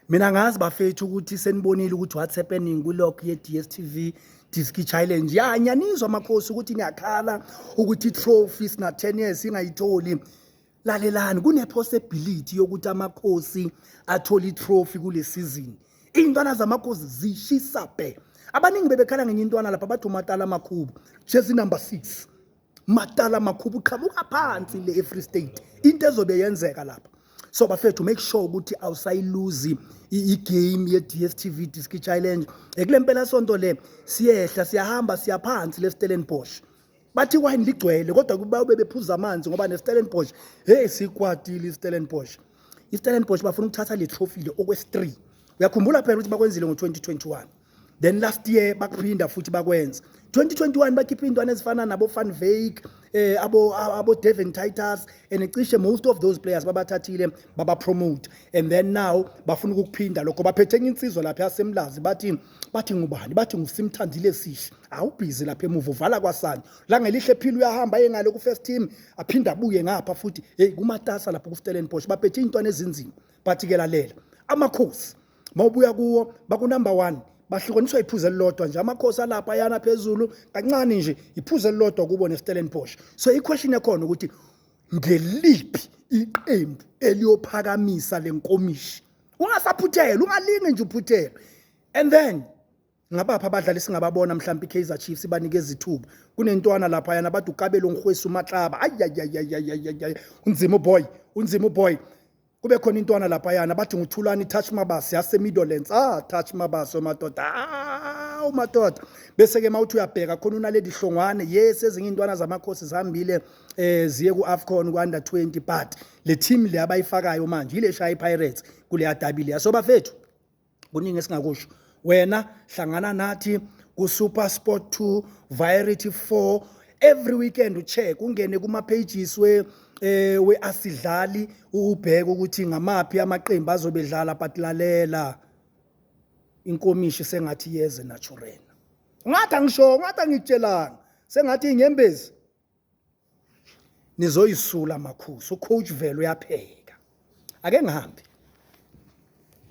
Mina ngazi bafethu ukuthi senibonile ukuthi what's happening kulokho ye DStv Diski Challenge. Ya nyanizwa amakhosi ukuthi niyakhala ukuthi trophy sina 10 years ingayitholi. Lalelani kune possibility yokuthi amakhosi athola itrophy kule season. Ingane zamakhosi zishisa be. Abaningi bebekhala ngenye intwana lapha bathi uMatala Makhubu. Jersey number 6. Matala Makhubu qhamuka phansi le eFree State. Into ezobe yenzeka lapha. So bafethu make sure ukuthi awusayiluzi igame ye DStv Diski Challenge. Ekulempela sonto le siyehla siyahamba siyaphansi le Stellenbosch. Bathi wine ligcwele kodwa kuba bephuza amanzi ngoba ne Stellenbosch hey sikwatile iStellenbosch. iStellenbosch bafuna ukuthatha le trophy le okwes3. Uyakhumbula phela ukuthi bakwenzile ngo2021. Then last year bakuphinda futhi bakwenza 2021 bakhipha intwana ezifana nabo Van Wyk abo Devin Titus and ecishe most of those players babathathile baba promote and then now bafuna ukuphinda lokho baphethe insizwa lapha yasemlazi bathi ngubani bathi nguSimthandile Sishi awubhizi lapha emuva uvala kwaSani la ngelihle phila uyahamba engale ku first team aphinda abuye ngapha futhi hey kumatasa lapha ku Stellenbosch baphethe intwana ezinzima bathi ke lalela amakhosi mawubuya kuwo baku number 1 bahlukaniswa iphuze elilodwa nje amakhosi alapha yana phezulu kancane nje iphuze elilodwa kubo neStellenbosch. So iquestion ekhona ukuthi ngeliphi iqembu eliyophakamisa lenkomishi ungasaphuthela ungalinge nje uphuthela and then ngabapha abadlali singababona mhlawumbe iKaizer Chiefs banikeza ithuba kunentwana lapha yana bathi uKabelo Ngkhwesu Matlaba ayayayayayay unzima boy kube khona intwana lapha yana bathi nguThulani Touch Mabasi yase Middlelands Touch Mabasi umadoda bese ke mawuthi uyabheka khona unaledi hlongwane yes ezinye intwana zamakhosi zihambile ziye ku AFCON ku under 20 but le team le abayifakayo manje ile Shy Pirates kule adabi le so bafethu kuningi esingakusho wena hlangana nathi ku Super Sport 2 Variety 4 every weekend ucheck ungene kuma pages we asidlali ubheka ukuthi ngamaphi amaqembu azobedlala but lalela inkomishi sengathi yeze natural ngathi angisho ngathi angitshelanga sengathi inyembezi nizoyisula makhosi ucoach vele uyapheka ake ngihambe